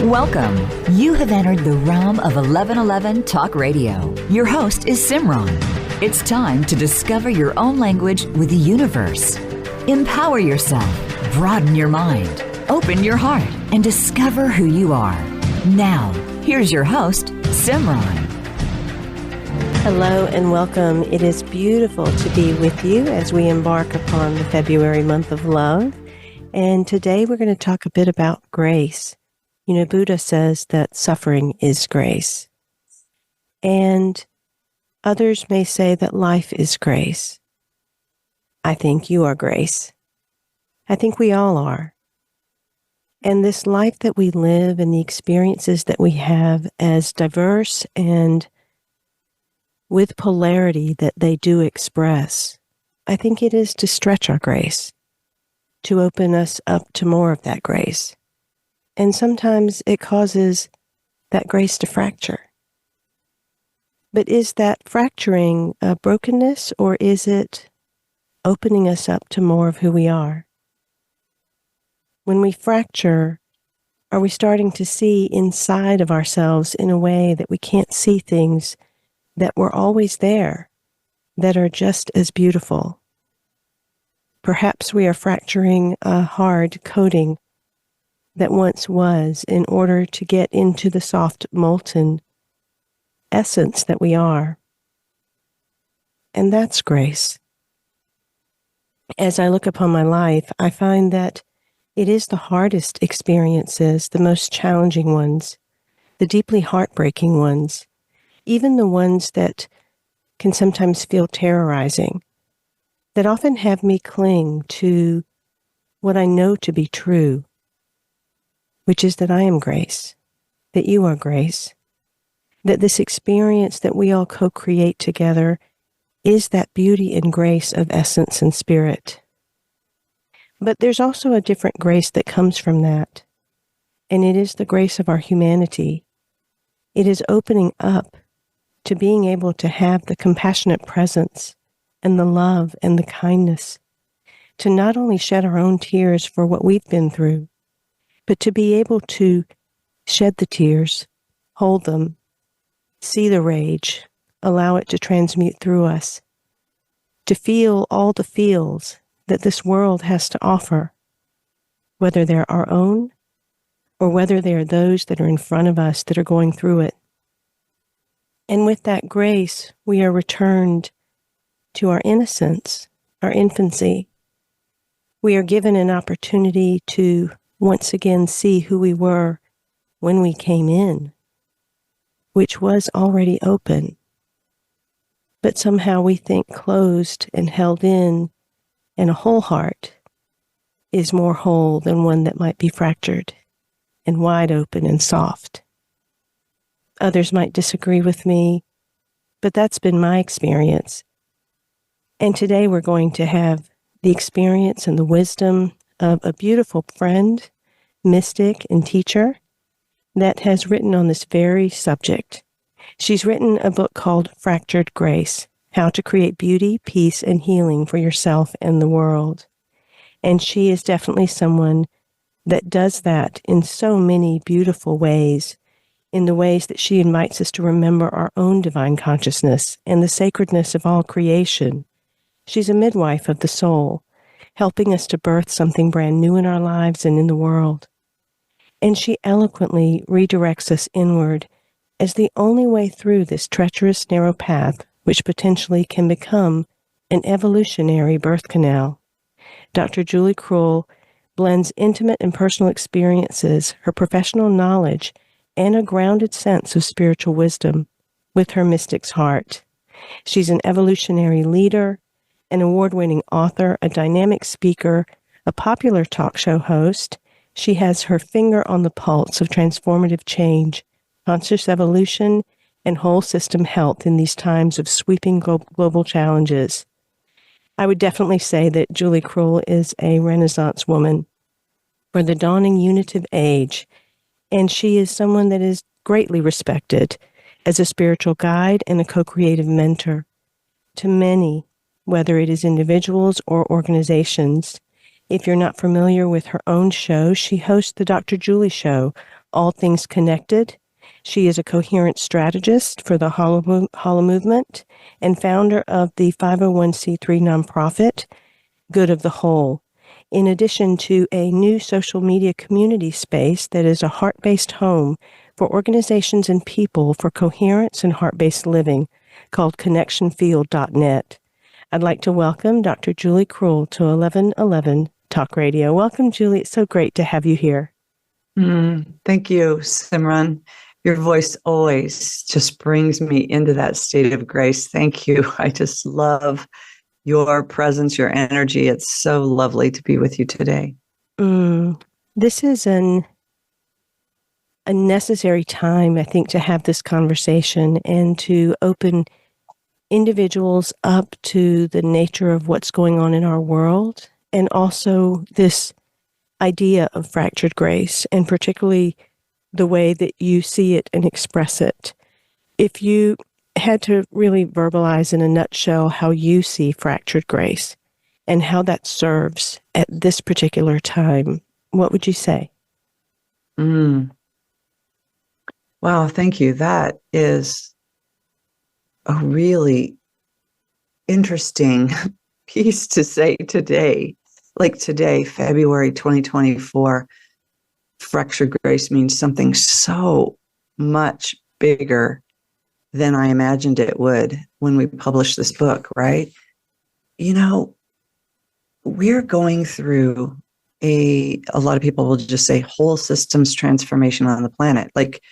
Welcome. You have entered the realm of 1111 Talk Radio. Your host is Simran. It's time to discover your own language with the universe. Empower yourself, broaden your mind, open your heart, and discover who you are. Now, here's your host, Simran. Hello and welcome. It is beautiful to be with you as we embark upon the February month of love. And today we're going to talk a bit about grace. You know, Buddha says that suffering is grace. And others may say that life is grace. I think you are grace. I think we all are. And this life that we live and the experiences that we have, as diverse and with polarity that they do express, I think it is to stretch our grace, to open us up to more of that grace. And sometimes it causes that grace to fracture. But is that fracturing a brokenness, or is it opening us up to more of who we are? When we fracture, are we starting to see inside of ourselves in a way that we can't see things that were always there, that are just as beautiful? Perhaps we are fracturing a hard coating that once was in order to get into the soft, molten essence that we are. And that's grace. As I look upon my life, I find that it is the hardest experiences, the most challenging ones, the deeply heartbreaking ones, even the ones that can sometimes feel terrorizing, that often have me cling to what I know to be true, which is that I am grace, that you are grace, that this experience that we all co-create together is that beauty and grace of essence and spirit. But there's also a different grace that comes from that, and it is the grace of our humanity. It is opening up to being able to have the compassionate presence and the love and the kindness, to not only shed our own tears for what we've been through, but to be able to shed the tears, hold them, see the rage, allow it to transmute through us, to feel all the feels that this world has to offer, whether they're our own or whether they are those that are in front of us that are going through it. And with that grace, we are returned to our innocence, our infancy. We are given an opportunity to once again see who we were when we came in, which was already open. But somehow we think closed and held in, and a whole heart is more whole than one that might be fractured and wide open and soft. Others might disagree with me, but that's been my experience. And today we're going to have the experience and the wisdom of a beautiful friend, mystic, and teacher that has written on this very subject. She's written a book called Fractured Grace: How to Create Beauty, Peace, and Healing for Yourself and the World. And she is definitely someone that does that in so many beautiful ways, in the ways that she invites us to remember our own divine consciousness and the sacredness of all creation. She's a midwife of the soul, helping us to birth something brand new in our lives and in the world. And she eloquently redirects us inward as the only way through this treacherous, narrow path, which potentially can become an evolutionary birth canal. Dr. Julie Krull blends intimate and personal experiences, her professional knowledge, and a grounded sense of spiritual wisdom with her mystic's heart. She's an evolutionary leader, an award-winning author, a dynamic speaker, a popular talk show host. She has her finger on the pulse of transformative change, conscious evolution, and whole system health in these times of sweeping global challenges. I would definitely say that Julie Krull is a Renaissance woman for the dawning unitive age, and she is someone that is greatly respected as a spiritual guide and a co-creative mentor to many, whether it is individuals or organizations, If you're not familiar with her own show, she hosts the Dr. Julie Show, All Things Connected. She is a coherent strategist for the Hollow Movement and founder of the 501c3 nonprofit, Good of the Whole, in addition to a new social media community space that is a heart-based home for organizations and people for coherence and heart-based living called connectionfield.net. I'd like to welcome Dr. Julie Krull to 1111 Talk Radio. Welcome, Julie. It's so great to have you here. Thank you, Simran. Your voice always just brings me into that state of grace. Thank you. I just love your presence, your energy. It's so lovely to be with you today. This is a necessary time, I think, to have this conversation and to open individuals up to the nature of what's going on in our world, and also this idea of fractured grace, and particularly the way that you see it and express it. If you had to really verbalize in a nutshell how you see fractured grace and how that serves at this particular time, what would you say? Wow, thank you. That is a really interesting piece to say today. Like today, February 2024, fractured grace means something so much bigger than I imagined it would when we published this book, right? You know, we're going through a lot of people will just say whole systems transformation on the planet. Like,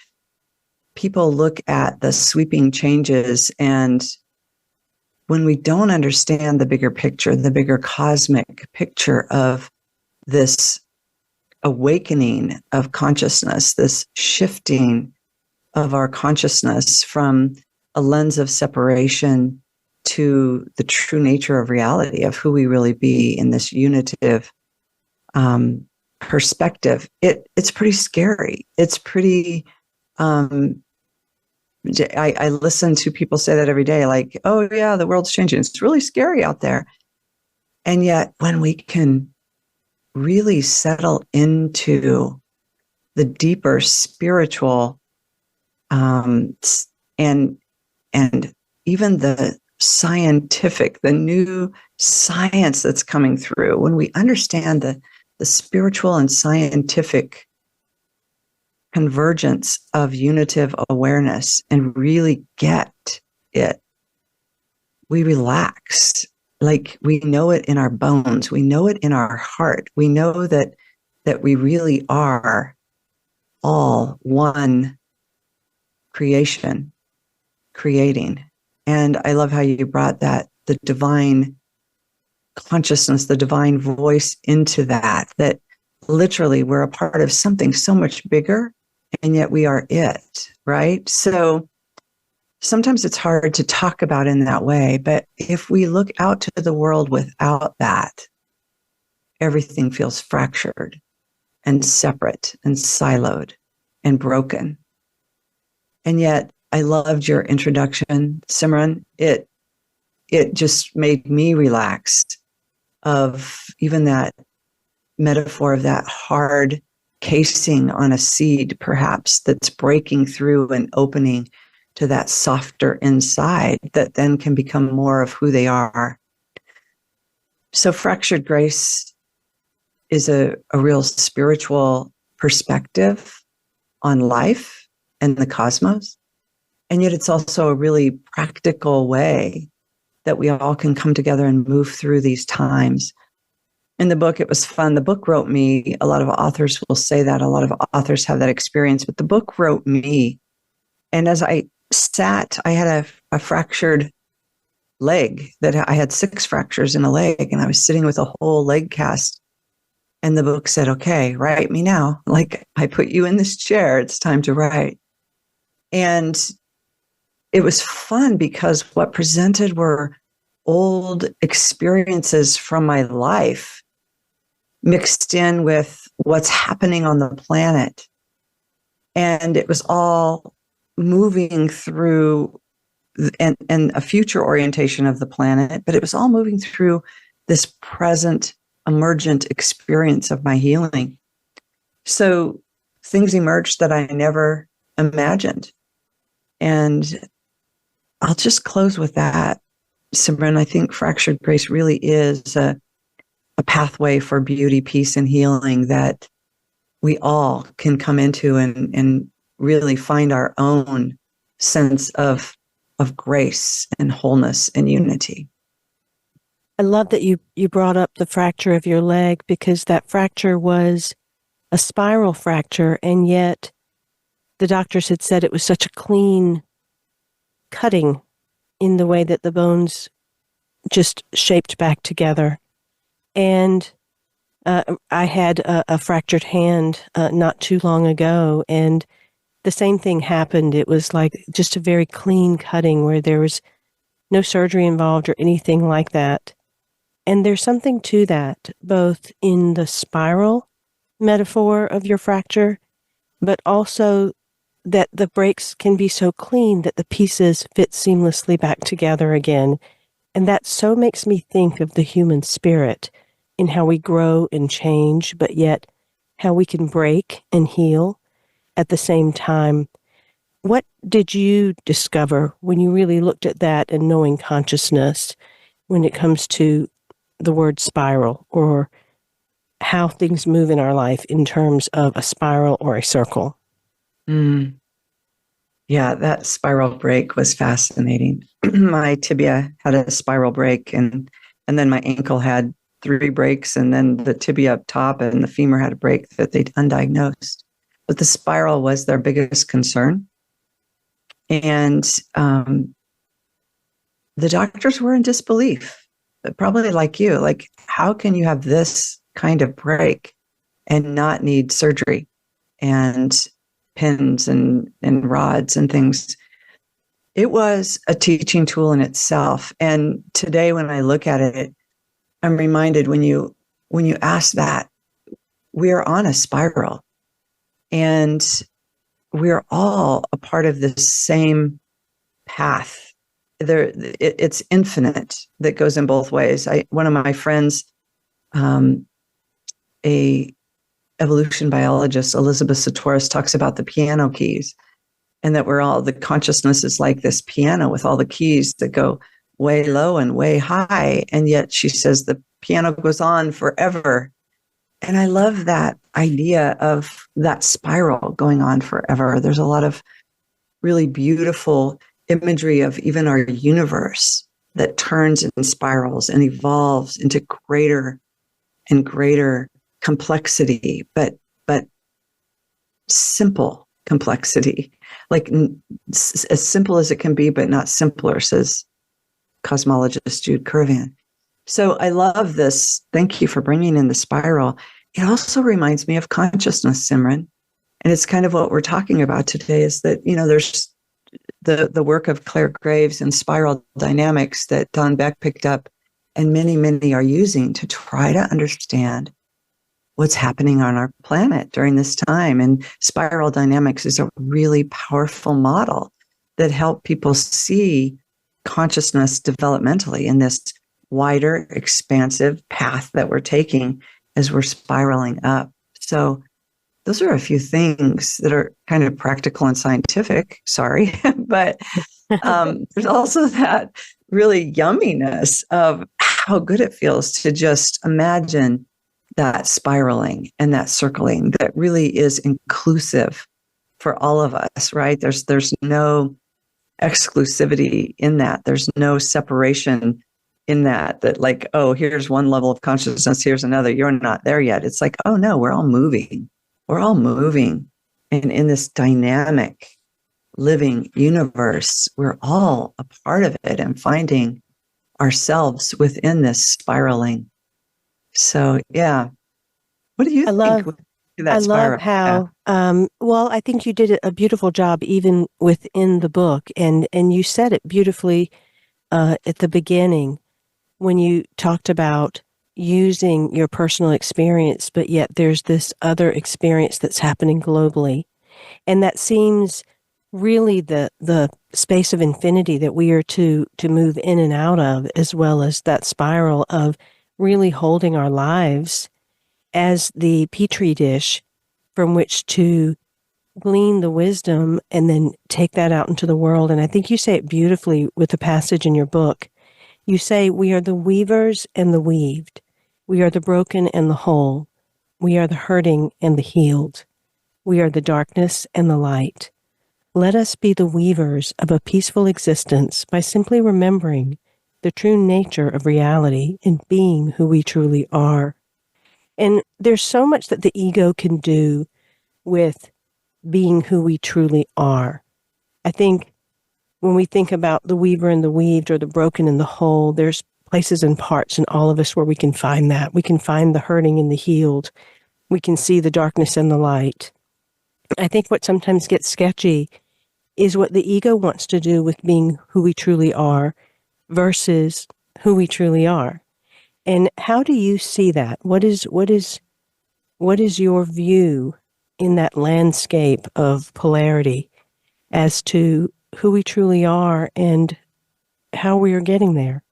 people look at the sweeping changes, and when we don't understand the bigger picture, the bigger cosmic picture of this awakening of consciousness, this shifting of our consciousness from a lens of separation to the true nature of reality, of who we really be in this unitive perspective, it's pretty scary. It's pretty, I listen to people say that every day, like, oh yeah, the world's changing. It's really scary out there. And yet when we can really settle into the deeper spiritual and even the scientific, the new science that's coming through, when we understand the spiritual and scientific convergence of unitive awareness and really get it, we relax. Like, we know it in our bones. We know it in our heart. We know that we really are all one creation, creating. And I love how you brought that, the divine consciousness, the divine voice into that literally we're a part of something so much bigger, and yet we are it, right? So sometimes it's hard to talk about in that way, but if we look out to the world without that, everything feels fractured and separate and siloed and broken. And yet, I loved your introduction, Simran. It just made me relaxed of even that metaphor of that hard casing on a seed, perhaps, that's breaking through and opening to that softer inside that then can become more of who they are. So fractured grace is a real spiritual perspective on life and the cosmos. And yet it's also a really practical way that we all can come together and move through these times. In the book, it was fun. The book wrote me. A lot of authors will say that. A lot of authors have that experience, but the book wrote me. And as I sat, I had a fractured leg. That I had 6 fractures in a leg, and I was sitting with a whole leg cast. And the book said, okay, write me now. Like, I put you in this chair. It's time to write. And it was fun because what presented were old experiences from my life mixed in with what's happening on the planet. And it was all moving through and a future orientation of the planet, but it was all moving through this present emergent experience of my healing. So things emerged that I never imagined. And I'll just close with that, Simran. I think fractured grace really is a pathway for beauty, peace, and healing that we all can come into and really find our own sense of grace and wholeness and unity. I love that you brought up the fracture of your leg, because that fracture was a spiral fracture, and yet the doctors had said it was such a clean cutting in the way that the bones just shaped back together. And I had a fractured hand not too long ago, and the same thing happened. It was like just a very clean cutting where there was no surgery involved or anything like that. And there's something to that, both in the spiral metaphor of your fracture, but also that the breaks can be so clean that the pieces fit seamlessly back together again. And that so makes me think of the human spirit in how we grow and change, but yet how we can break and heal at the same time. What did you discover when you really looked at that and knowing consciousness when it comes to the word spiral, or how things move in our life in terms of a spiral or a circle? Yeah, that spiral break was fascinating. My tibia had a spiral break, and then my ankle had 3 breaks, and then the tibia up top and the femur had a break that they'd undiagnosed. But the spiral was their biggest concern. And the doctors were in disbelief, probably like you. Like, how can you have this kind of break and not need surgery and pins and rods and things? It was a teaching tool in itself. And today when I look at it, I'm reminded when you ask that, we are on a spiral, and we're all a part of the same path. It's infinite, that goes in both ways. One of my friends, a evolution biologist, Elizabeth Sahtouris, talks about the piano keys, and that the consciousness is like this piano with all the keys that go way low and way high. And yet she says the piano goes on forever. And I love that idea of that spiral going on forever. There's a lot of really beautiful imagery of even our universe that turns and spirals and evolves into greater and greater complexity, but simple complexity, like as simple as it can be, but not simpler, says cosmologist Jude Currivan. So I love this. Thank you for bringing in the spiral. It also reminds me of consciousness, Simran. And it's kind of what we're talking about today, is that, there's the work of Claire Graves and spiral dynamics that Don Beck picked up, and many, many are using to try to understand what's happening on our planet during this time. And spiral dynamics is a really powerful model that help people see consciousness developmentally in this wider, expansive path that we're taking as we're spiraling up. So those are a few things that are kind of practical and scientific, sorry, but there's also that really yumminess of how good it feels to just imagine that spiraling and that circling that really is inclusive for all of us, right? There's no exclusivity in that. There's no separation in that like, oh, here's one level of consciousness, here's another. You're not there yet. It's like, oh no, we're all moving. We're all moving. And in this dynamic living universe, we're all a part of it and finding ourselves within this spiraling. So, yeah. What do you think? I love how, I think you did a beautiful job even within the book. And you said it beautifully at the beginning when you talked about using your personal experience, but yet there's this other experience that's happening globally. And that seems really the space of infinity that we are to move in and out of, as well as that spiral of really holding our lives as the petri dish from which to glean the wisdom and then take that out into the world. And I think you say it beautifully with the passage in your book. You say, we are the weavers and the weaved. We are the broken and the whole. We are the hurting and the healed. We are the darkness and the light. Let us be the weavers of a peaceful existence by simply remembering the true nature of reality and being who we truly are. And there's so much that the ego can do with being who we truly are. I think when we think about the weaver and the weaved or the broken and the whole, there's places and parts in all of us where we can find that. We can find the hurting and the healed. We can see the darkness and the light. I think what sometimes gets sketchy is what the ego wants to do with being who we truly are versus who we truly are. And how do you see that? What is your view in that landscape of polarity as to who we truly are and how we are getting there?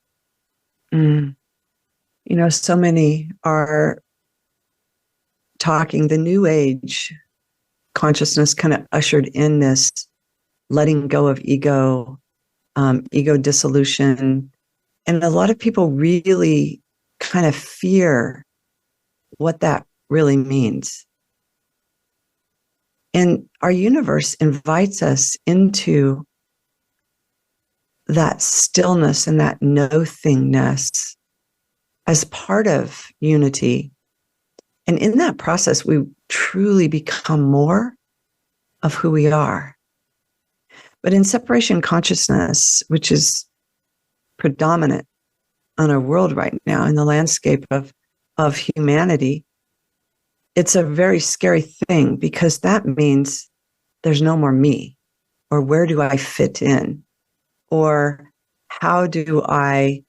So many are talking, the new age consciousness kind of ushered in this letting go of ego, ego dissolution. And a lot of people really kind of fear what that really means. And our universe invites us into that stillness and that no-thingness as part of unity. And in that process, we truly become more of who we are. But in separation consciousness, which is predominant on our world right now, in the landscape of humanity, it's a very scary thing because that means there's no more me, or where do I fit in, or how do I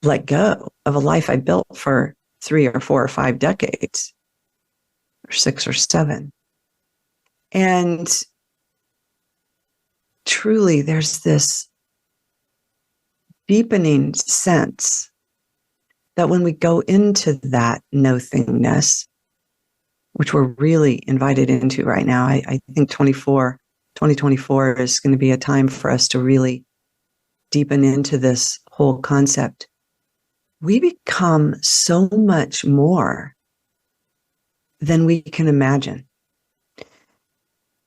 let go of a life I built for 3 or 4 or 5 decades, or 6 or 7. And truly, there's this deepening sense that when we go into that no-thingness, which we're really invited into right now, I think 2024 is going to be a time for us to really deepen into this whole concept. We become so much more than we can imagine.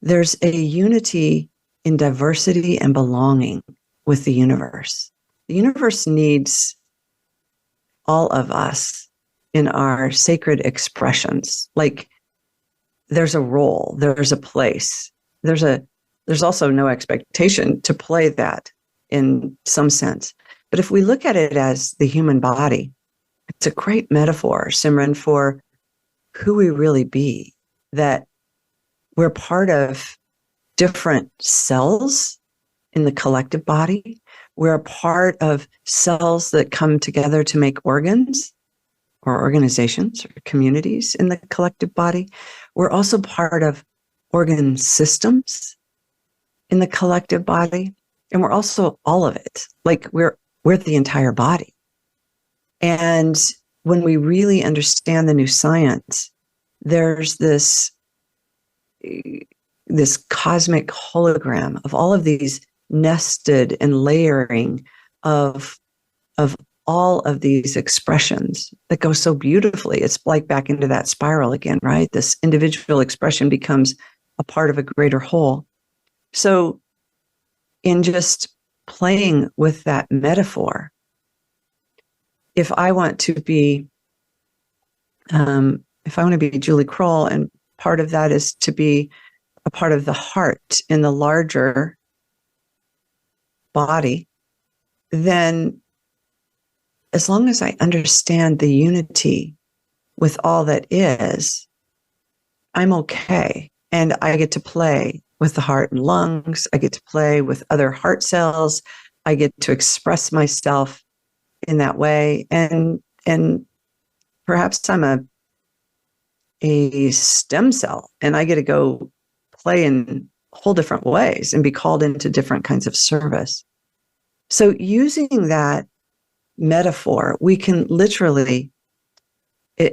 There's a unity in diversity and belonging with the universe. The universe needs all of us in our sacred expressions. Like, there's a role, there's a place, there's also no expectation to play that in some sense. But if we look at it as the human body, it's a great metaphor, Simran, for who we really be, that we're part of different cells in the collective body. We're a part of cells that come together to make organs or organizations or communities in the collective body. We're also part of organ systems in the collective body. And we're also all of it. Like, we're the entire body. And when we really understand the new science, there's this cosmic hologram of all of these nested and layering of all of these expressions that go so beautifully. It's like back into that spiral again, right? This individual expression becomes a part of a greater whole. So in just playing with that metaphor, if I want to be Julie Krull, and part of that is to be a part of the heart in the larger body, then as long as I understand the unity with all that is, I'm okay. And I get to play with the heart and lungs. I get to play with other heart cells. I get to express myself in that way. And perhaps I'm a stem cell, and I get to go play in whole different ways and be called into different kinds of service. So using that metaphor, we can literally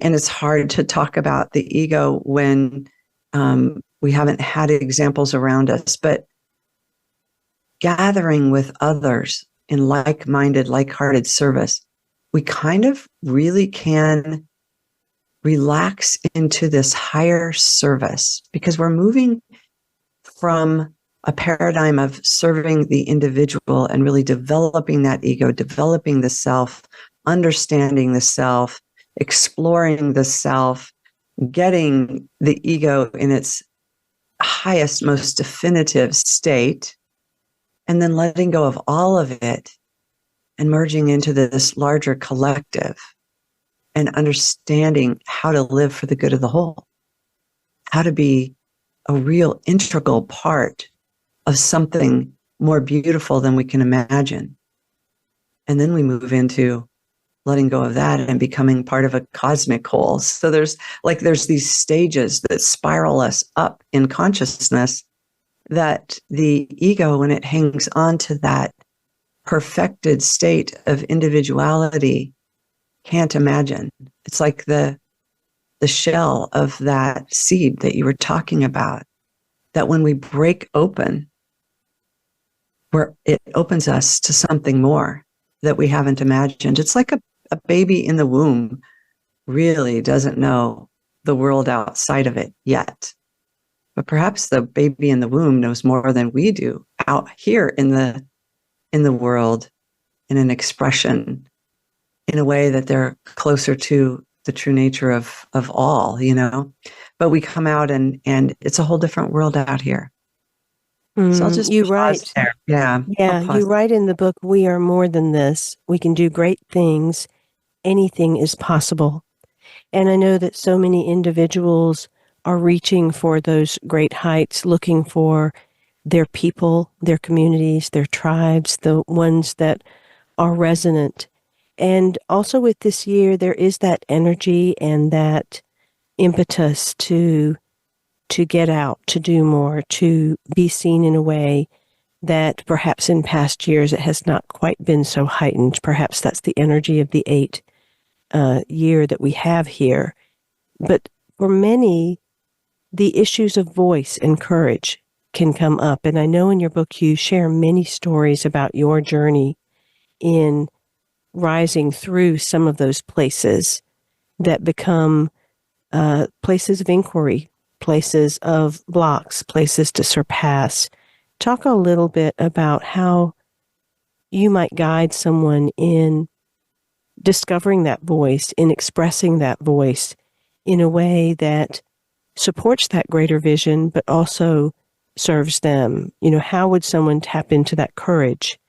and it's hard to talk about the ego when we haven't had examples around us, but gathering with others in like-minded, like-hearted service, we kind of really can relax into this higher service because we're moving from a paradigm of serving the individual and really developing that ego, developing the self, understanding the self, exploring the self, getting the ego in its highest, most definitive state, and then letting go of all of it and merging into this larger collective and understanding how to live for the good of the whole, how to be a real integral part of something more beautiful than we can imagine. And then we move into letting go of that and becoming part of a cosmic whole. So there's these stages that spiral us up in consciousness that the ego, when it hangs on to that perfected state of individuality, can't imagine. It's like the shell of that seed that you were talking about, that when we break open, where it opens us to something more that we haven't imagined. It's like a baby in the womb really doesn't know the world outside of it yet. But perhaps the baby in the womb knows more than we do out here in the world, in an expression, in a way that they're closer to the true nature of all, you know. But we come out and it's a whole different world out here. So I'll just pause there. Yeah. Yeah, you write in the book, we are more than this. We can do great things. Anything is possible. And I know that so many individuals are reaching for those great heights, looking for their people, their communities, their tribes, the ones that are resonant. And also with this year, there is that energy and that impetus to get out, to do more, to be seen in a way that perhaps in past years it has not quite been so heightened. Perhaps that's the energy of the 8 year that we have here. But for many, the issues of voice and courage can come up. And I know in your book you share many stories about your journey in rising through some of those places that become places of inquiry, places of blocks, places to surpass. Talk a little bit about how you might guide someone in discovering that voice, in expressing that voice in a way that supports that greater vision, but also serves them. You know, how would someone tap into that courage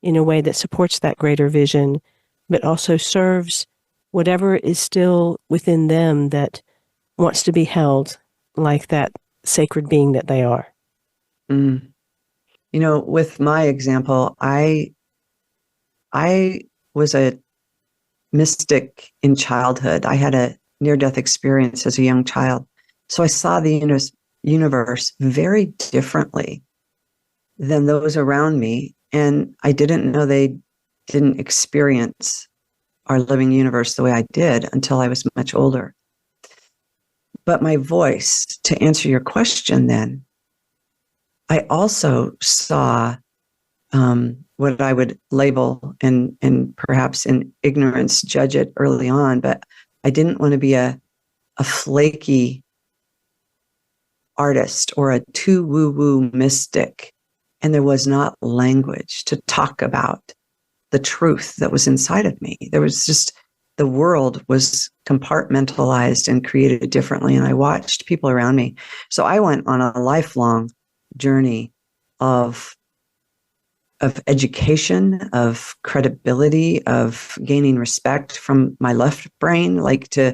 in a way that supports that greater vision, but also serves whatever is still within them that wants to be held like that sacred being that they are? Mm. You know, with my example, I was a mystic in childhood. I had a near-death experience as a young child. So I saw the universe very differently than those around me. And I didn't know they didn't experience our living universe the way I did until I was much older. But my voice, to answer your question then, I also saw what I would label and perhaps in ignorance judge it early on, but I didn't want to be a flaky artist or a too woo-woo mystic. And there was not language to talk about the truth that was inside of me. There was just, the world was compartmentalized and created differently. And I watched people around me. So I went on a lifelong journey of education, of credibility, of gaining respect from my left brain, like to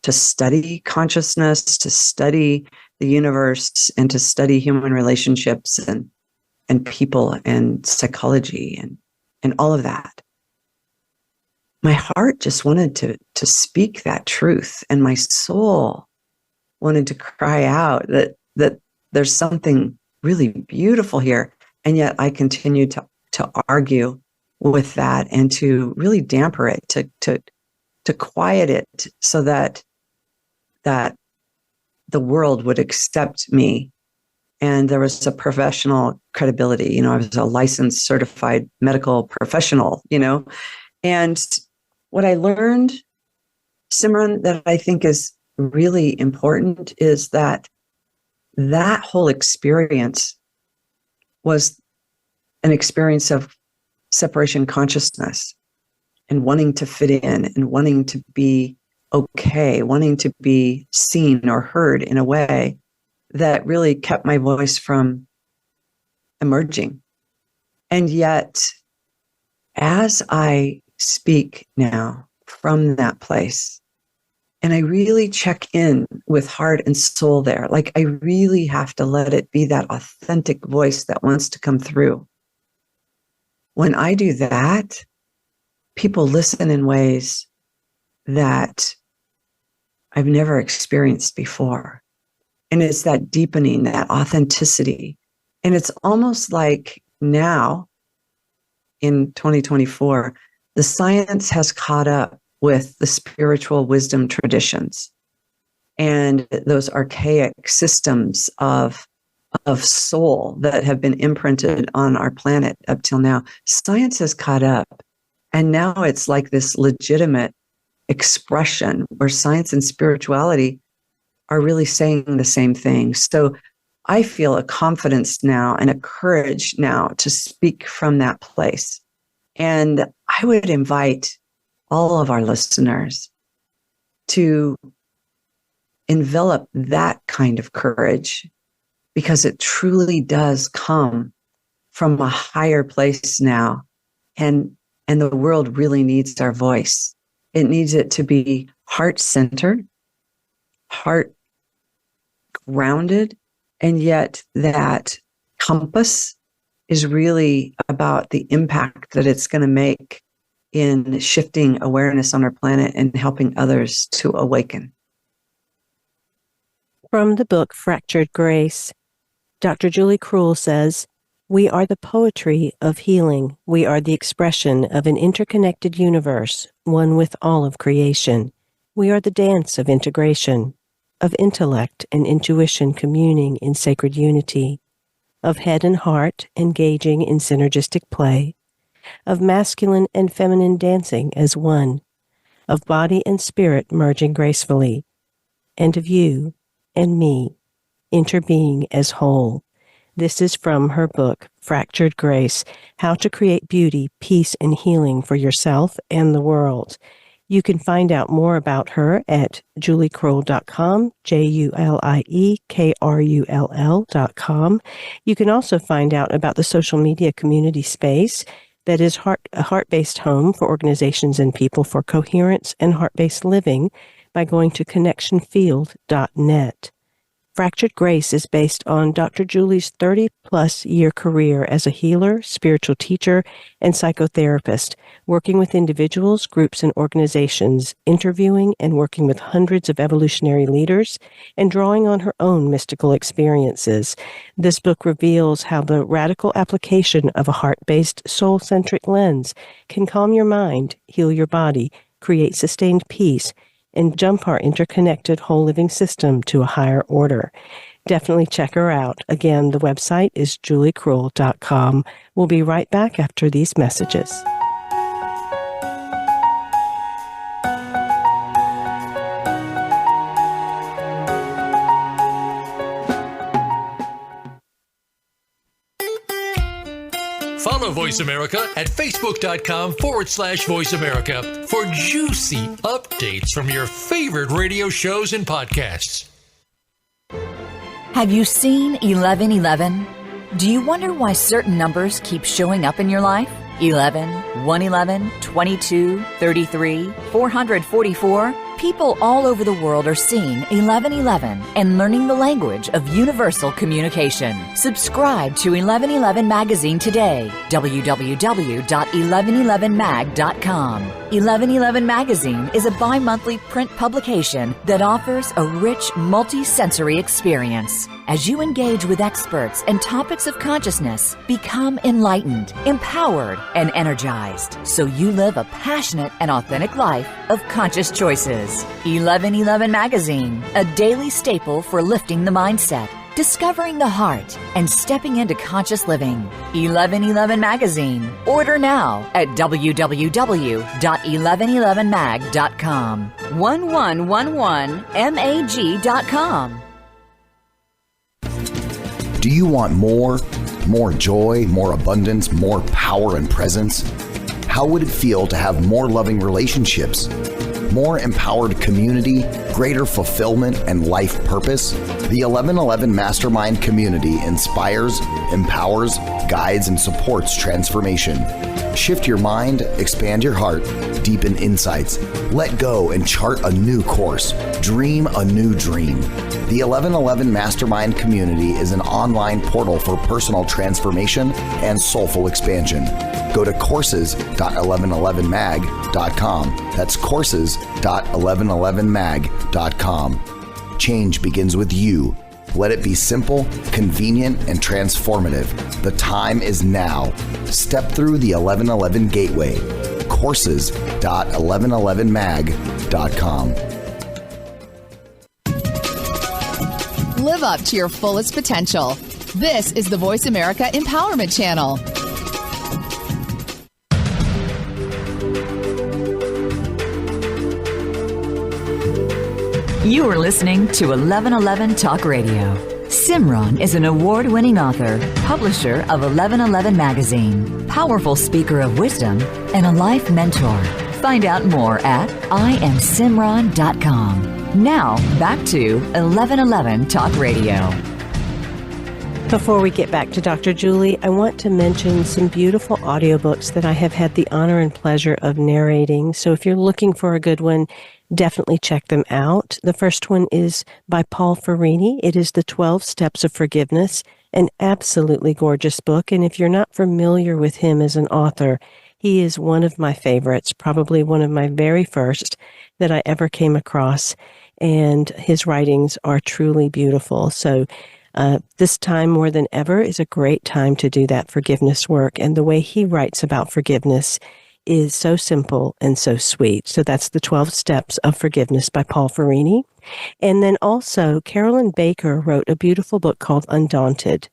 study consciousness, to study the universe, and to study human relationships and people and psychology and all of that. My heart just wanted to speak that truth, and my soul wanted to cry out that there's something really beautiful here. And yet I continued to argue with that and to really damper it, to to quiet it so that the world would accept me. And there was a professional credibility. I was a licensed, certified medical professional, And what I learned, Simran, that I think is really important is that whole experience was an experience of separation consciousness and wanting to fit in and wanting to be okay, wanting to be seen or heard in a way that really kept my voice from emerging. And yet, as I speak now from that place, and I really check in with heart and soul there, like I really have to let it be that authentic voice that wants to come through. When I do that, people listen in ways that I've never experienced before. And it's that deepening, that authenticity. And it's almost like now, in 2024, the science has caught up with the spiritual wisdom traditions and those archaic systems of soul that have been imprinted on our planet up till now. Science has caught up. And now it's like this legitimate expression where science and spirituality are really saying the same thing. So I feel a confidence now and a courage now to speak from that place. And I would invite all of our listeners to envelop that kind of courage, because it truly does come from a higher place now. And the world really needs our voice. It needs it to be heart-centered, heart grounded, and yet that compass is really about the impact that it's going to make in shifting awareness on our planet and helping others to awaken. From the book Fractured Grace, Dr. Julie Krull says, "We are the poetry of healing. We are the expression of an interconnected universe, one with all of creation. We are the dance of integration, of intellect and intuition communing in sacred unity, of head and heart engaging in synergistic play, of masculine and feminine dancing as one, of body and spirit merging gracefully, and of you and me interbeing as whole." This is from her book, Fractured Grace, How to Create Beauty, Peace, and Healing for Yourself and the World. You can find out more about her at juliekrull.com, JULIEKRULL.com. You can also find out about the social media community space that is a heart-based home for organizations and people for coherence and heart-based living by going to connectionfield.net. Fractured Grace is based on Dr. Julie's 30-plus year career as a healer, spiritual teacher, and psychotherapist, working with individuals, groups, and organizations, interviewing and working with hundreds of evolutionary leaders, and drawing on her own mystical experiences. This book reveals how the radical application of a heart-based, soul-centric lens can calm your mind, heal your body, create sustained peace, and jump our interconnected whole living system to a higher order. Definitely check her out. Again, the website is juliekrull.com. We'll be right back after these messages. Follow Voice America at facebook.com/Voice America for juicy updates from your favorite radio shows and podcasts. Have you seen 1111? Do you wonder why certain numbers keep showing up in your life? 11, 111, 22, 33, 444? People all over the world are seeing 1111 and learning the language of universal communication. Subscribe to 1111 Magazine today. www.1111mag.com. 1111 Magazine is a bi-monthly print publication that offers a rich, multi-sensory experience. As you engage with experts and topics of consciousness, become enlightened, empowered, and energized, so you live a passionate and authentic life of conscious choices. 1111 Magazine, a daily staple for lifting the mindset, discovering the heart, and stepping into conscious living. 1111 Magazine. Order now at www.1111mag.com. 1111mag.com. Do you want more? More joy, more abundance, more power and presence? How would it feel to have more loving relationships, more empowered community, greater fulfillment, and life purpose? The 1111 Mastermind community inspires, empowers, guides, and supports transformation. Shift your mind, expand your heart, deepen insights, let go and chart a new course, dream a new dream. The 1111 Mastermind community is an online portal for personal transformation and soulful expansion. Go to courses.1111mag.com. That's courses.1111mag.com. Change begins with you. Let it be simple, convenient, and transformative. The time is now. Step through the 1111 gateway. Courses.1111mag.com. Live up to your fullest potential. This is the Voice America Empowerment Channel. You are listening to 1111 Talk Radio. Simran is an award-winning author, publisher of 1111 Magazine, powerful speaker of wisdom, and a life mentor. Find out more at IamSimran.com. Now, back to 1111 Talk Radio. Before we get back to Dr. Julie, I want to mention some beautiful audiobooks that I have had the honor and pleasure of narrating. So if you're looking for a good one, definitely check them out. The first one is by Paul Ferrini. It is The 12 Steps of Forgiveness, an absolutely gorgeous book. And if you're not familiar with him as an author, he is one of my favorites, probably one of my very first that I ever came across. And his writings are truly beautiful. So this time more than ever is a great time to do that forgiveness work. And the way he writes about forgiveness is so simple and so sweet. So that's The 12 Steps of Forgiveness by Paul Ferrini. And then also Carolyn Baker wrote a beautiful book called Undaunted.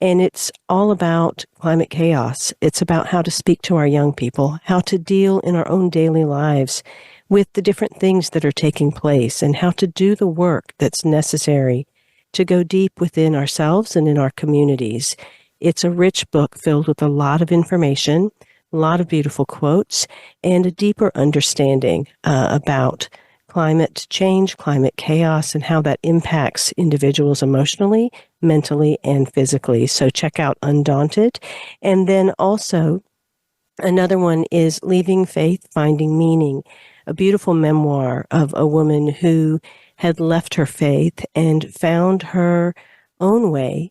And it's all about climate chaos. It's about how to speak to our young people, how to deal in our own daily lives with the different things that are taking place, and how to do the work that's necessary to go deep within ourselves and in our communities. It's a rich book filled with a lot of information, a lot of beautiful quotes, and a deeper understanding about climate change, climate chaos, and how that impacts individuals emotionally, mentally, and physically. So check out Undaunted. And then also another one is Leaving Faith, Finding Meaning, a beautiful memoir of a woman who had left her faith and found her own way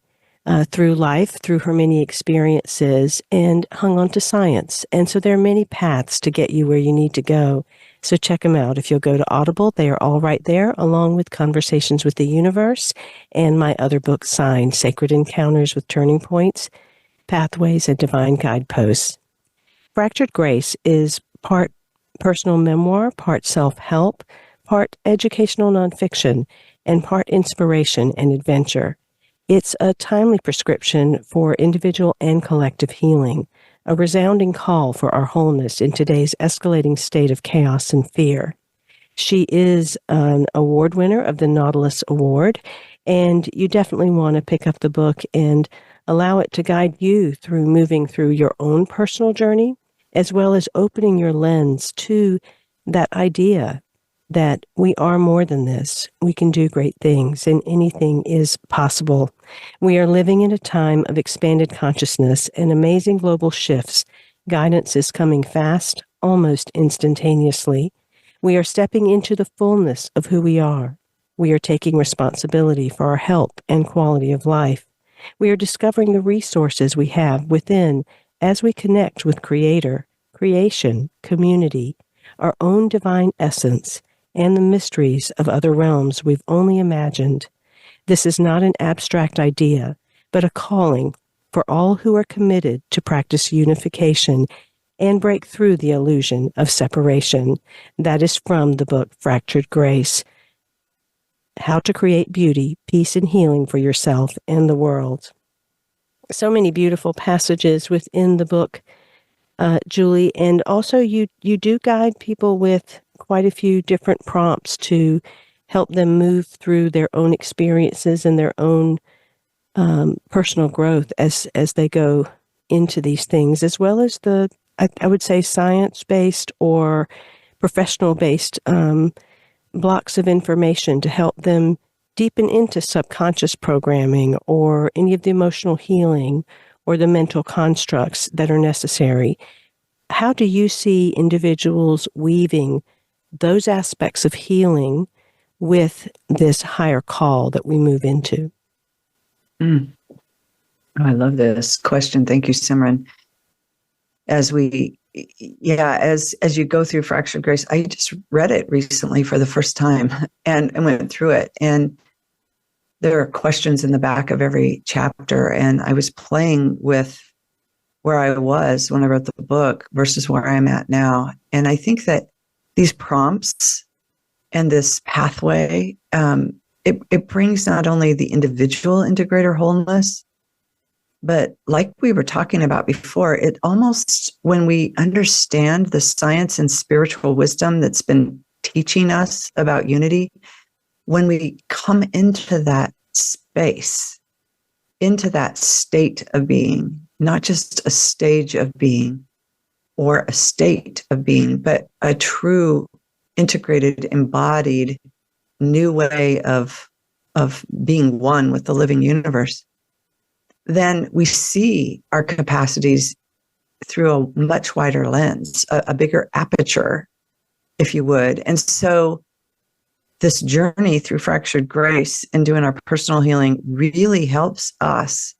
through life, through her many experiences, and hung on to science. And so there are many paths to get you where you need to go. So check them out. If you'll go to Audible, they are all right there, along with Conversations with the Universe and my other book, Signs, Sacred Encounters with Turning Points, Pathways, and Divine Guideposts. Fractured Grace is part personal memoir, part self-help, part educational nonfiction, and part inspiration and adventure. It's a timely prescription for individual and collective healing, a resounding call for our wholeness in today's escalating state of chaos and fear. She is an award winner of the Nautilus Award, and you definitely want to pick up the book and allow it to guide you through moving through your own personal journey, as well as opening your lens to that idea that we are more than this. We can do great things, and anything is possible. We are living in a time of expanded consciousness and amazing global shifts. Guidance is coming fast, almost instantaneously. We are stepping into the fullness of who we are. We are taking responsibility for our health and quality of life. We are discovering the resources we have within as we connect with Creator, creation, community, our own divine essence, and the mysteries of other realms we've only imagined. This is not an abstract idea, but a calling for all who are committed to practice unification and break through the illusion of separation. That is from the book Fractured Grace, How to Create Beauty, Peace, and Healing for Yourself and the World. So many beautiful passages within the book, Julie, and also you do guide people with quite a few different prompts to help them move through their own experiences and their own personal growth as they go into these things, as well as the, I would say, science-based or professional-based blocks of information to help them deepen into subconscious programming or any of the emotional healing or the mental constructs that are necessary. How do you see individuals weaving those aspects of healing with this higher call that we move into? Oh, I love this question. Thank you, Simran. As you go through Fractured Grace, I just read it recently for the first time and went through it. And there are questions in the back of every chapter. And I was playing with where I was when I wrote the book versus where I'm at now. And I think that these prompts and this pathway, it brings not only the individual into greater wholeness, but like we were talking about before, it almost, when we understand the science and spiritual wisdom that's been teaching us about unity, when we come into that space, into that state of being, not just a stage of being or a state of being, but a true integrated, embodied new way of being one with the living universe, then we see our capacities through a much wider lens, a bigger aperture, if you would. And so this journey through Fractured Grace and doing our personal healing really helps us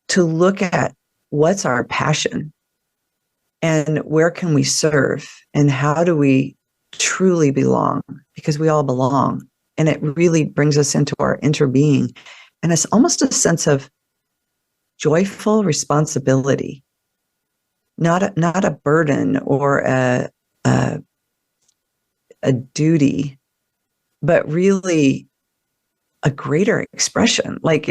to look at what's our passion and where can we serve and how do we truly belong, because we all belong. And it really brings us into our inner being. And it's almost a sense of joyful responsibility, not a burden or a duty, but really a greater expression. Like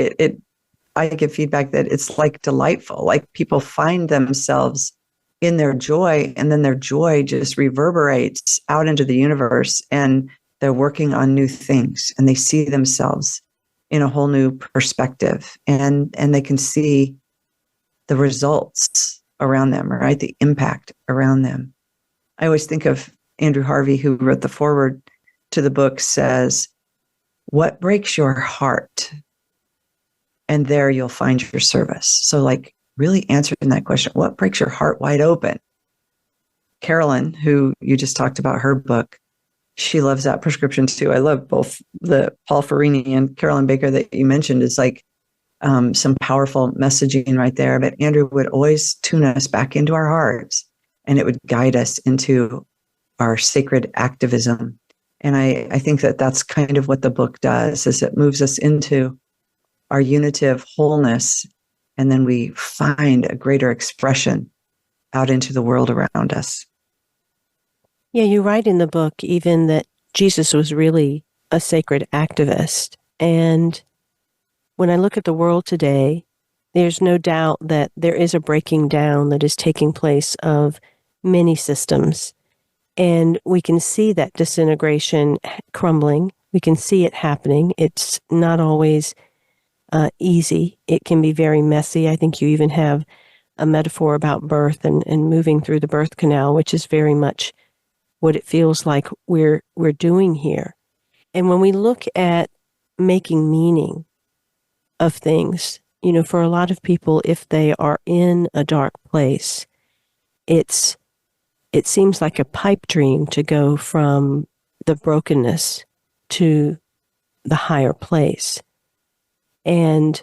I give feedback that it's like delightful, like people find themselves in their joy, and then their joy just reverberates out into the universe, and they're working on new things, and they see themselves in a whole new perspective, and they can see the results around them, right? The impact around them. I always think of Andrew Harvey, who wrote the foreword to the book, says, "What breaks your heart? And there you'll find your service." So like really answering that question, what breaks your heart wide open? Carolyn, who you just talked about her book, she loves that prescription too. I love both the Paul Ferrini and Carolyn Baker that you mentioned. Is like some powerful messaging right there. But Andrew would always tune us back into our hearts, and it would guide us into our sacred activism. And I think that that's kind of what the book does, is it moves us into our unitive wholeness, and then we find a greater expression out into the world around us. Yeah, you write in the book even that Jesus was really a sacred activist. And when I look at the world today, there's no doubt that there is a breaking down that is taking place of many systems. And we can see that disintegration crumbling. We can see it happening. It's not always easy. It can be very messy. I think you even have a metaphor about birth and moving through the birth canal, which is very much what it feels like we're doing here. And when we look at making meaning of things, you know, for a lot of people, if they are in a dark place, it's it seems like a pipe dream to go from the brokenness to the higher place, and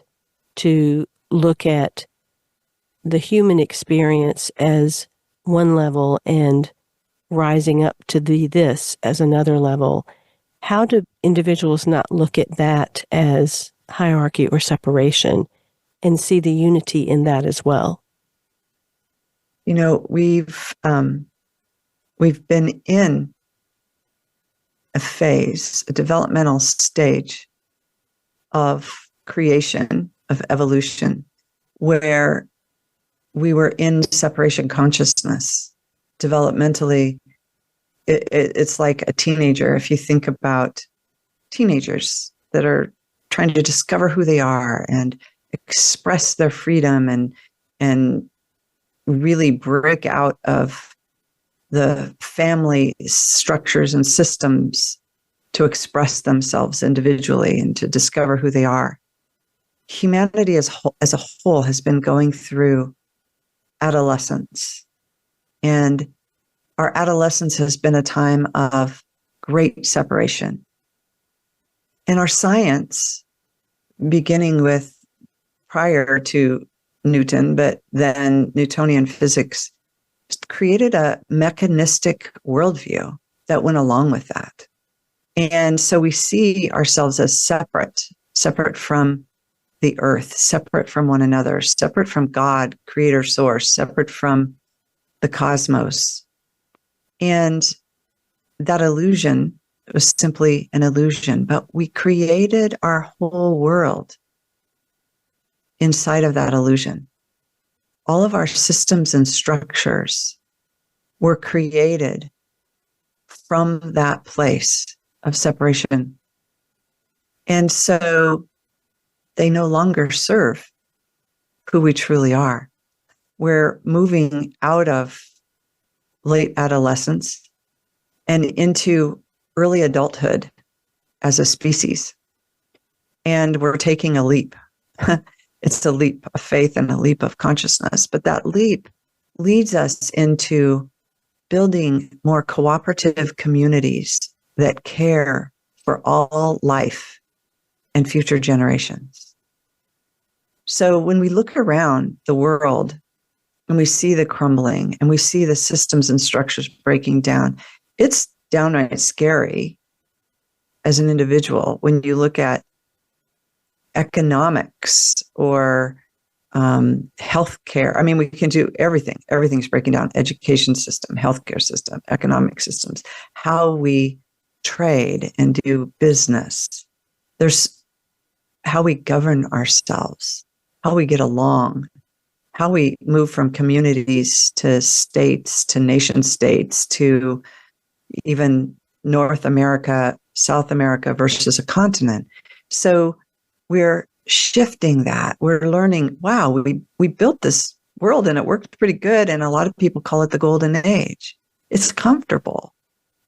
to look at the human experience as one level and rising up to the this as another level. How do individuals not look at that as hierarchy or separation and see the unity in that as well? You know, we've been in a phase, a developmental stage of creation, of evolution, where we were in separation consciousness. Developmentally, it's like a teenager. If you think about teenagers that are trying to discover who they are and express their freedom and really break out of the family structures and systems to express themselves individually and to discover who they are. Humanity as a whole has been going through adolescence. And our adolescence has been a time of great separation. And our science, beginning with prior to Newton, but then Newtonian physics, created a mechanistic worldview that went along with that. And so we see ourselves as separate from the earth, separate from one another, separate from God, creator source, separate from the cosmos. And that illusion was simply an illusion, but we created our whole world inside of that illusion. All of our systems and structures were created from that place of separation. And so they no longer serve who we truly are. We're moving out of late adolescence and into early adulthood as a species. And we're taking a leap. It's a leap of faith and a leap of consciousness. But that leap leads us into building more cooperative communities that care for all life and future generations. So when we look around the world and we see the crumbling and we see the systems and structures breaking down, it's downright scary as an individual when you look at economics or healthcare. I mean, we can do everything. Everything's breaking down. Education system, healthcare system, economic systems, how we trade and do business. There's how we govern ourselves, how we get along, how we move from communities to states, to nation states, to even North America, South America versus a continent. So we're shifting that. We're learning, wow, we built this world and it worked pretty good. And a lot of people call it the golden age. It's comfortable.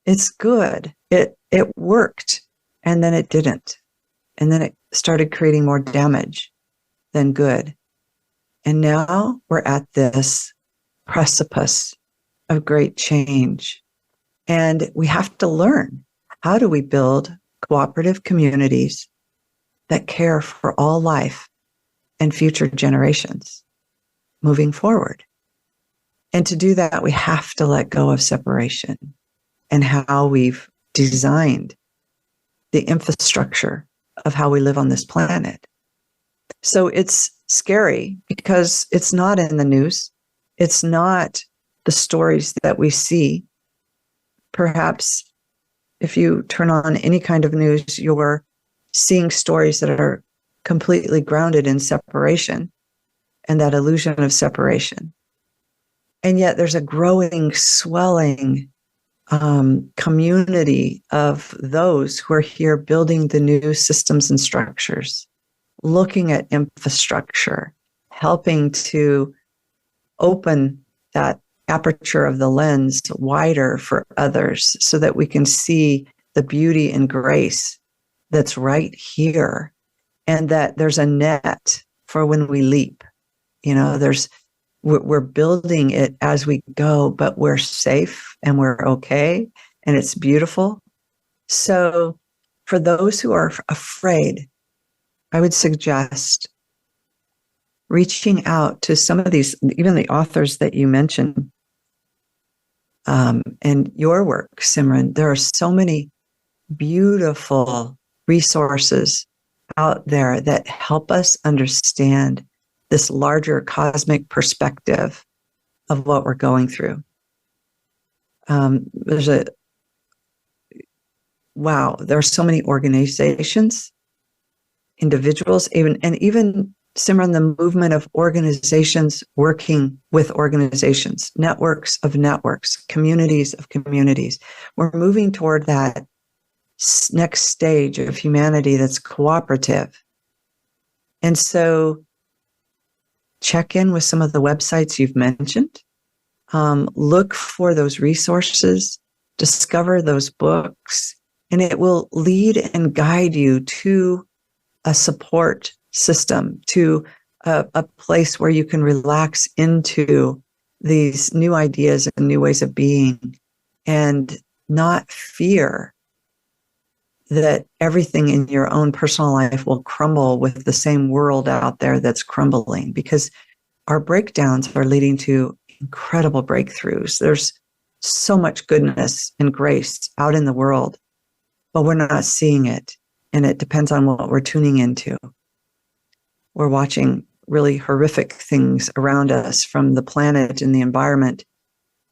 It's good. It worked. And then it didn't. And then it started creating more damage than good. And now we're at this precipice of great change. And we have to learn, how do we build cooperative communities that care for all life and future generations moving forward? And to do that, we have to let go of separation and how we've designed the infrastructure of how we live on this planet. So it's scary because it's not in the news. It's not the stories that we see. Perhaps if you turn on any kind of news, you're seeing stories that are completely grounded in separation and that illusion of separation. And yet there's a growing, swelling community of those who are here building the new systems and structures, looking at infrastructure, helping to open that aperture of the lens wider for others so that we can see the beauty and grace that's right here, and that there's a net for when we leap. You know, there's we're building it as we go, but we're safe and we're okay, and it's beautiful. So for those who are afraid, I would suggest reaching out to some of these, even the authors that you mentioned, and your work, Simran. There are so many beautiful resources out there that help us understand this larger cosmic perspective of what we're going through. There are so many organizations, individuals, even Simran, the movement of organizations working with organizations, networks of networks, communities of communities. We're moving toward that next stage of humanity that's cooperative. And so check in with some of the websites you've mentioned. Look for those resources, discover those books, and it will lead and guide you to a support system, to a place where you can relax into these new ideas and new ways of being, and not fear that everything in your own personal life will crumble with the same world out there that's crumbling, because our breakdowns are leading to incredible breakthroughs. There's so much goodness and grace out in the world, but we're not seeing it. And it depends on what we're tuning into. We're watching really horrific things around us, from the planet and the environment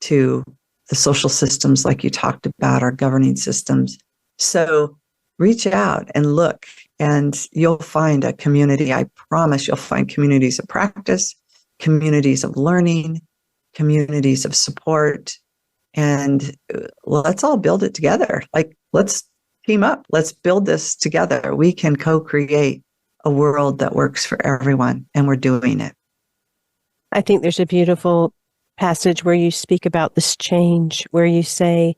to the social systems like you talked about, our governing systems. So reach out and look, and you'll find a community. I promise you'll find communities of practice, communities of learning, communities of support, and let's all build it together. Like, let's team up. Let's build this together. We can co-create a world that works for everyone, and we're doing it. I think there's a beautiful passage where you speak about this change, where you say,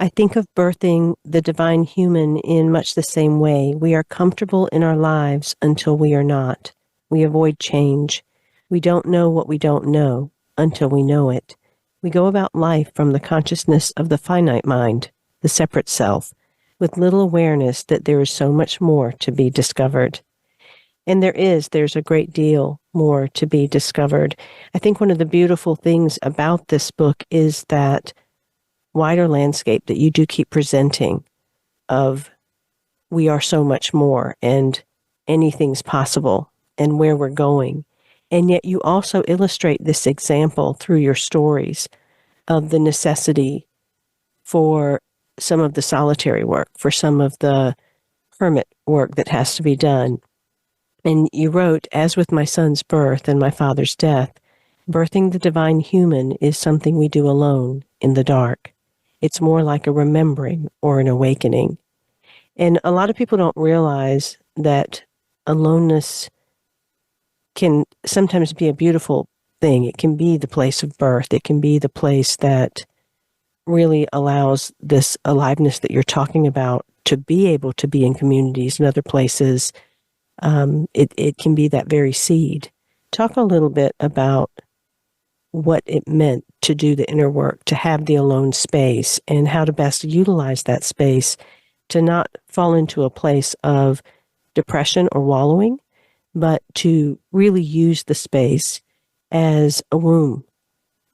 I think of birthing the divine human in much the same way. We are comfortable in our lives until we are not. We avoid change. We don't know what we don't know until we know it. We go about life from the consciousness of the finite mind, the separate self, with little awareness that there is so much more to be discovered. And there's a great deal more to be discovered. I think one of the beautiful things about this book is that wider landscape that you do keep presenting of we are so much more and anything's possible and where we're going. And yet you also illustrate this example through your stories of the necessity for some of the solitary work, for some of the hermit work that has to be done. And you wrote, as with my son's birth and my father's death, birthing the divine human is something we do alone in the dark. It's more like a remembering or an awakening. And a lot of people don't realize that aloneness can sometimes be a beautiful thing. It can be the place of birth. It can be the place that really allows this aliveness that you're talking about to be able to be in communities and other places. It can be that very seed. Talk a little bit about what it meant to do the inner work, to have the alone space, and how to best utilize that space to not fall into a place of depression or wallowing, but to really use the space as a womb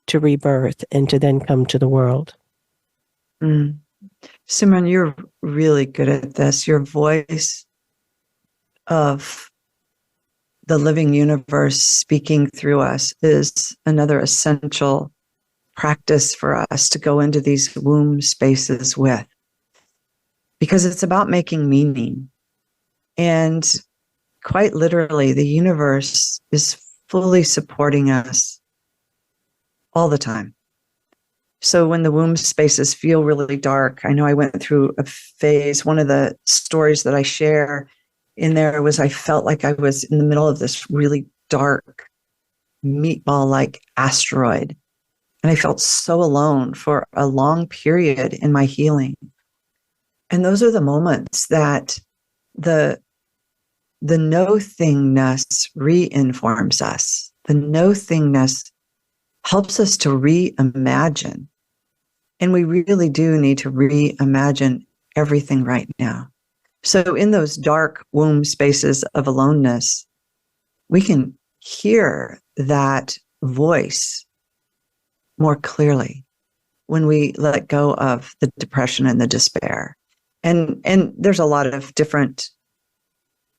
to rebirth and to then come to the world. Simran, you're really good at this. Your voice of the living universe speaking through us is another essential practice for us to go into these womb spaces with, because it's about making meaning. And quite literally, the universe is fully supporting us all the time. So when the womb spaces feel really dark, I know I went through a phase. One of the stories that I share in there was I felt like I was in the middle of this really dark meatball-like asteroid. And I felt so alone for a long period in my healing. And those are the moments that the no-thingness re-informs us. The no-thingness helps us to reimagine. And we really do need to reimagine everything right now. So in those dark womb spaces of aloneness, we can hear that voice more clearly when we let go of the depression and the despair. And there's a lot of different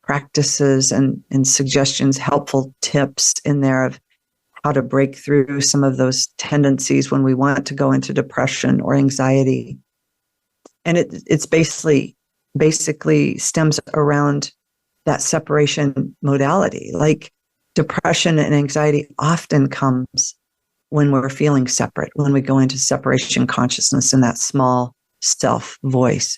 practices and suggestions, helpful tips in there of how to break through some of those tendencies when we want to go into depression or anxiety. And it's basically stems around that separation modality. Like depression and anxiety often comes when we're feeling separate, when we go into separation consciousness in that small self voice.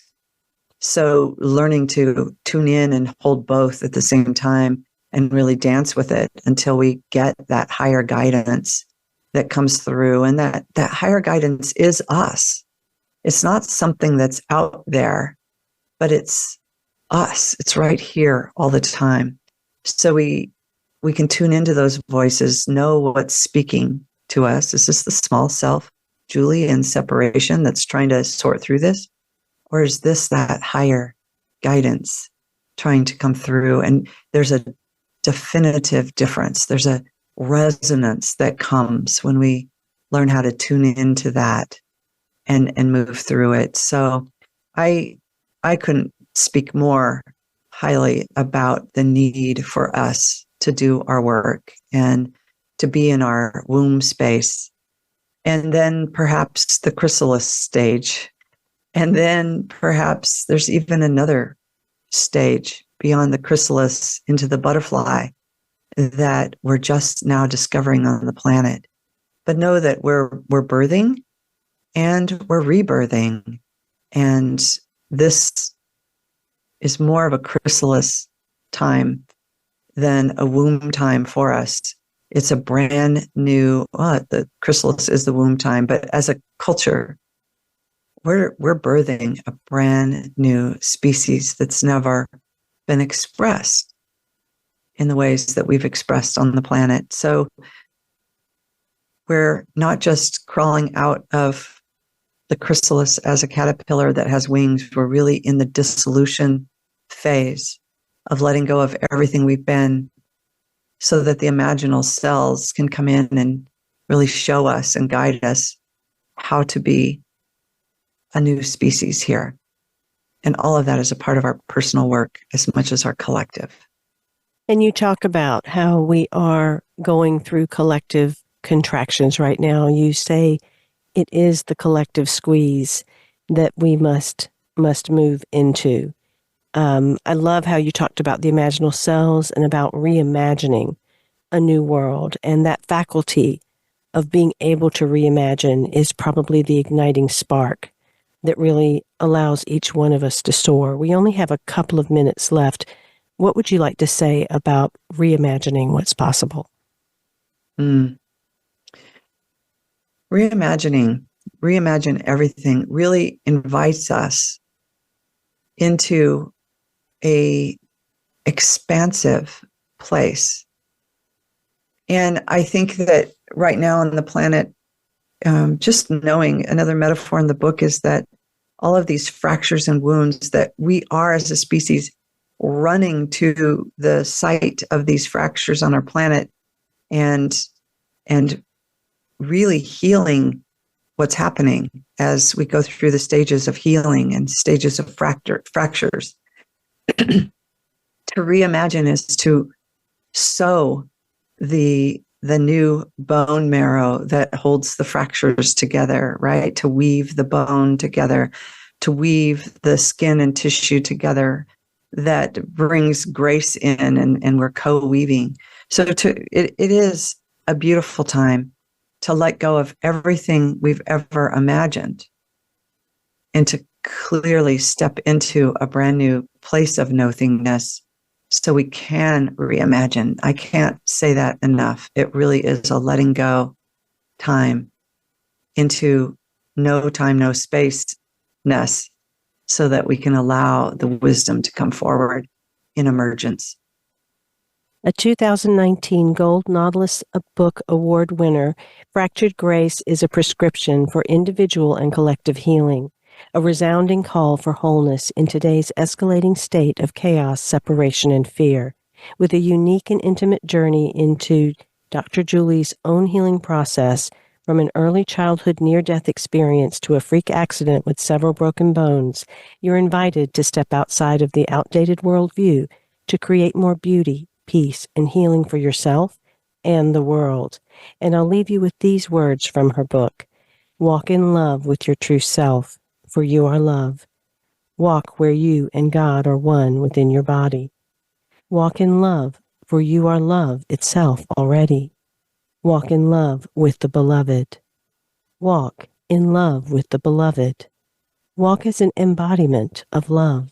So learning to tune in and hold both at the same time and really dance with it until we get that higher guidance that comes through. And that higher guidance is us. It's not something that's out there, but it's us. It's right here all the time. So we can tune into those voices, know what's speaking to us. Is this the small self, Julie, in separation that's trying to sort through this? Or is this that higher guidance trying to come through? And there's a definitive difference. There's a resonance that comes when we learn how to tune into that and move through it. So I couldn't speak more highly about the need for us to do our work and to be in our womb space. And then perhaps the chrysalis stage. And then perhaps there's even another stage beyond the chrysalis into the butterfly that we're just now discovering on the planet. But know that we're birthing and we're rebirthing. And this is more of a chrysalis time than a womb time for us. It's a brand new, the chrysalis is the womb time, but as a culture, we're birthing a brand new species that's never been expressed in the ways that we've expressed on the planet. So we're not just crawling out of the chrysalis as a caterpillar that has wings. We're really in the dissolution phase of letting go of everything we've been so that the imaginal cells can come in and really show us and guide us how to be a new species here. And all of that is a part of our personal work as much as our collective. And you talk about how we are going through collective contractions right now. You say it is the collective squeeze that we must move into. I love how you talked about the imaginal cells and about reimagining a new world. And that faculty of being able to reimagine is probably the igniting spark that really allows each one of us to soar. We only have a couple of minutes left. What would you like to say about reimagining what's possible? Reimagine everything really invites us into a expansive place. And I think that right now on the planet, just knowing, another metaphor in the book is that all of these fractures and wounds that we are as a species running to the site of these fractures on our planet and really healing what's happening as we go through the stages of healing and stages of fractures. To reimagine is to sew the new bone marrow that holds the fractures together, right? To weave the bone together, to weave the skin and tissue together that brings grace in, and we're co-weaving. So it is a beautiful time to let go of everything we've ever imagined and to clearly step into a brand new place of nothingness so we can reimagine. I can't say that enough. It really is a letting go time into no time, no space-ness so that we can allow the wisdom to come forward in emergence. A 2019 Gold Nautilus Book Award winner, Fractured Grace is a prescription for individual and collective healing, a resounding call for wholeness in today's escalating state of chaos, separation, and fear. With a unique and intimate journey into Dr. Julie's own healing process, from an early childhood near-death experience to a freak accident with several broken bones, you're invited to step outside of the outdated worldview to create more beauty, peace, and healing for yourself and the world. And I'll leave you with these words from her book. Walk in love with your true self, for you are love. Walk where you and God are one within your body. Walk in love, for you are love itself already. Walk in love with the beloved. Walk in love with the beloved. Walk as an embodiment of love.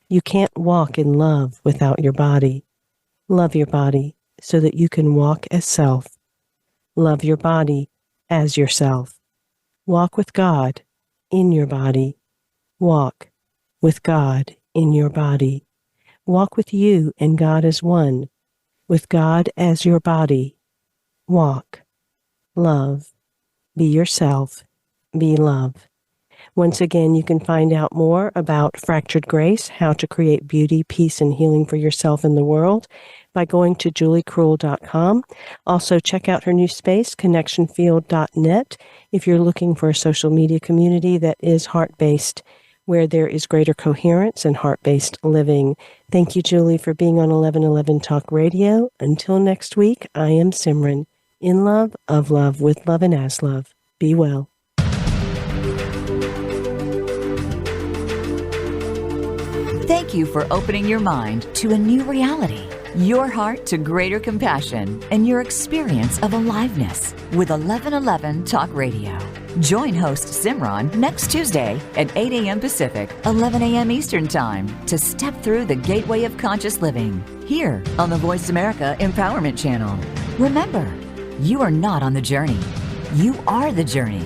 You can't walk in love without your body. Love your body so that you can walk as self. Love your body as yourself. Walk with God in your body. Walk with God in your body. Walk with you and God as one, with God as your body. Walk, love, be yourself, be love. Once again, you can find out more about Fractured Grace, how to create beauty, peace, and healing for yourself and the world by going to juliekrull.com. Also, check out her new space, connectionfield.net, if you're looking for a social media community that is heart-based, where there is greater coherence and heart-based living. Thank you, Julie, for being on 1111 Talk Radio. Until next week, I am Simran. In love, of love, with love, and as love. Be well. Thank you for opening your mind to a new reality, your heart to greater compassion, and your experience of aliveness with 1111 Talk Radio. Join host Simran next Tuesday at 8 a.m. Pacific, 11 a.m. Eastern Time to step through the gateway of conscious living here on the Voice America Empowerment Channel. Remember, you are not on the journey. You are the journey.